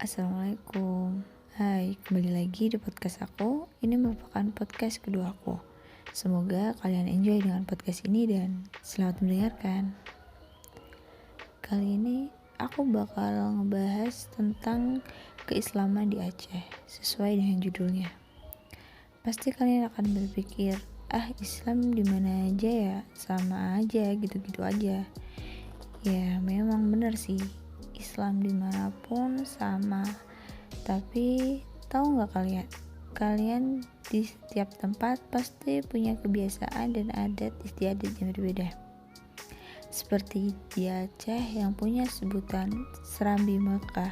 Assalamualaikum. Hai, kembali lagi di podcast aku. Ini merupakan podcast kedua aku. Semoga kalian enjoy dengan podcast ini dan selamat mendengarkan. Kali ini aku bakal ngebahas tentang keislaman di Aceh sesuai dengan judulnya. Pasti kalian akan berpikir, Islam di mana aja ya, sama aja, gitu-gitu aja. Ya, memang benar sih. Islam dimanapun sama. Tapi tahu nggak kalian di setiap tempat pasti punya kebiasaan dan adat istiadat yang berbeda. Seperti di Aceh yang punya sebutan Serambi Mekah.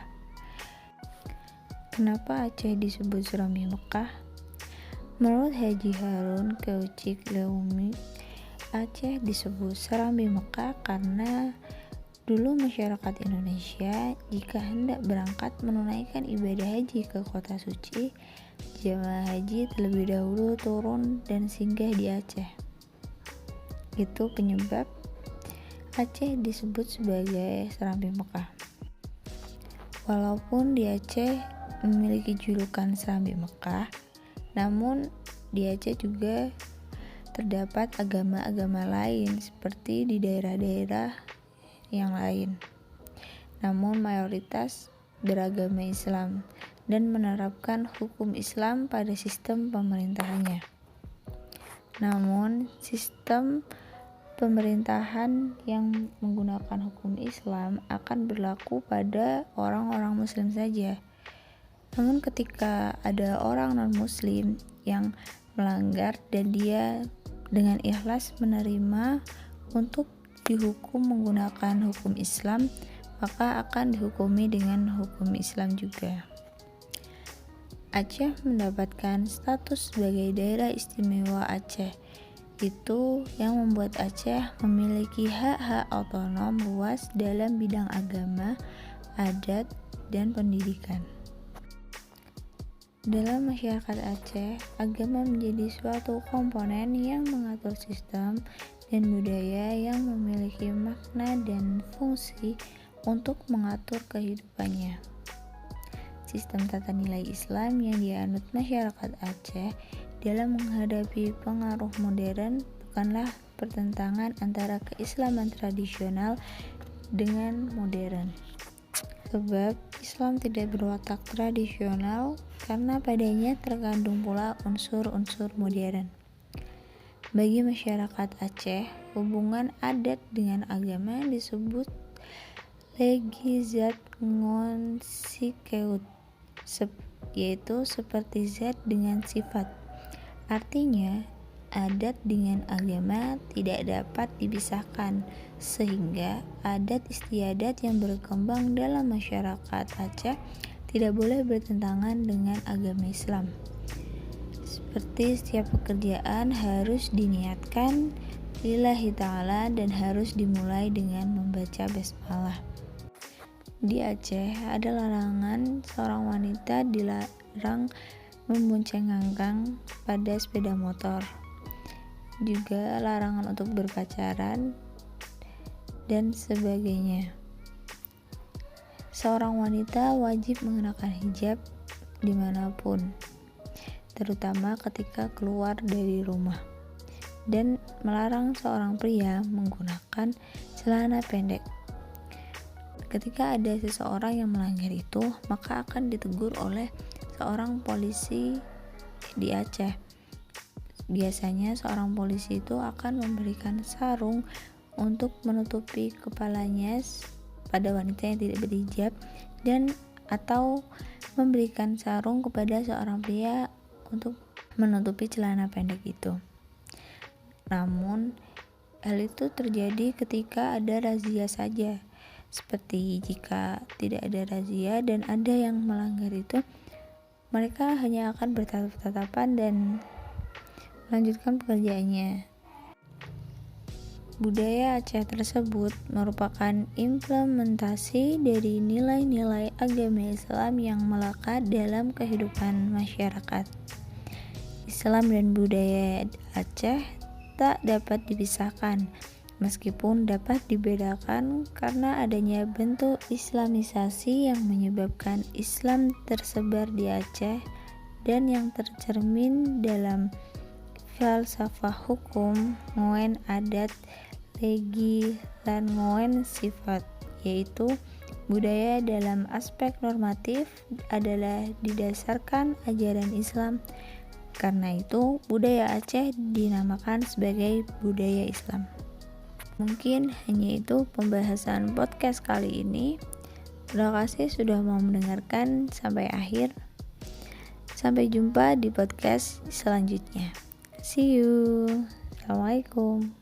Kenapa Aceh disebut Serambi Mekah? Menurut Haji Harun Keucik Leumi, Aceh disebut Serambi Mekah karena dulu masyarakat Indonesia jika hendak berangkat menunaikan ibadah haji ke kota suci, jemaah haji terlebih dahulu turun dan singgah di Aceh. Itu penyebab Aceh disebut sebagai Serambi Mekah. Walaupun di Aceh memiliki julukan Serambi Mekah, namun di Aceh juga terdapat agama-agama lain seperti di daerah-daerah yang lain. Namun mayoritas beragama Islam dan menerapkan hukum Islam pada sistem pemerintahannya. Namun sistem pemerintahan yang menggunakan hukum Islam akan berlaku pada orang-orang Muslim saja. Namun ketika ada orang non-Muslim yang melanggar dan dia dengan ikhlas menerima untuk dihukum menggunakan hukum Islam, maka akan dihukumi dengan hukum Islam juga. Aceh mendapatkan status sebagai daerah istimewa Aceh. Itu yang membuat Aceh memiliki hak-hak otonom luas dalam bidang agama, adat, dan pendidikan. Dalam masyarakat Aceh, agama menjadi suatu komponen yang mengatur sistem dan budaya yang memiliki makna dan fungsi untuk mengatur kehidupannya. Sistem tata nilai Islam yang dianut masyarakat Aceh dalam menghadapi pengaruh modern bukanlah pertentangan antara keislaman tradisional dengan modern. Sebab Islam tidak berwatak tradisional karena padanya terkandung pula unsur-unsur modern. Bagi masyarakat Aceh, hubungan adat dengan agama disebut legi zat ngon sikeut, yaitu seperti zat dengan sifat. Artinya, adat dengan agama tidak dapat dipisahkan, sehingga adat istiadat yang berkembang dalam masyarakat Aceh tidak boleh bertentangan dengan agama Islam. Seperti setiap pekerjaan harus diniatkan lillahi ta'ala dan harus dimulai dengan membaca basmalah. Di Aceh ada larangan seorang wanita dilarang membonceng-ngangkang pada sepeda motor. Juga larangan untuk berpacaran dan sebagainya. Seorang wanita wajib mengenakan hijab dimanapun, terutama ketika keluar dari rumah, dan melarang seorang pria menggunakan celana pendek. Ketika ada seseorang yang melanggar itu, maka akan ditegur oleh seorang polisi di Aceh. Biasanya seorang polisi itu akan memberikan sarung untuk menutupi kepalanya pada wanita yang tidak berhijab, dan atau memberikan sarung kepada seorang pria untuk menutupi celana pendek itu. Namun hal itu terjadi ketika ada razia saja. Seperti jika tidak ada razia dan ada yang melanggar itu, mereka hanya akan bertatap-tatapan dan melanjutkan pekerjaannya. Budaya Aceh tersebut merupakan implementasi dari nilai-nilai agama Islam yang melekat dalam kehidupan masyarakat. Islam dan budaya Aceh tak dapat dipisahkan. meskipun dapat dibedakan karena adanya bentuk Islamisasi yang menyebabkan Islam tersebar di Aceh dan yang tercermin dalam falsafah hukum, ngoen adat, legi, lan ngoen sifat, yaitu budaya dalam aspek normatif adalah didasarkan ajaran Islam. Karena itu, budaya Aceh dinamakan sebagai budaya Islam. Mungkin hanya itu pembahasan podcast kali ini. Terima kasih sudah mau mendengarkan sampai akhir. Sampai jumpa di podcast selanjutnya. See you. Assalamualaikum.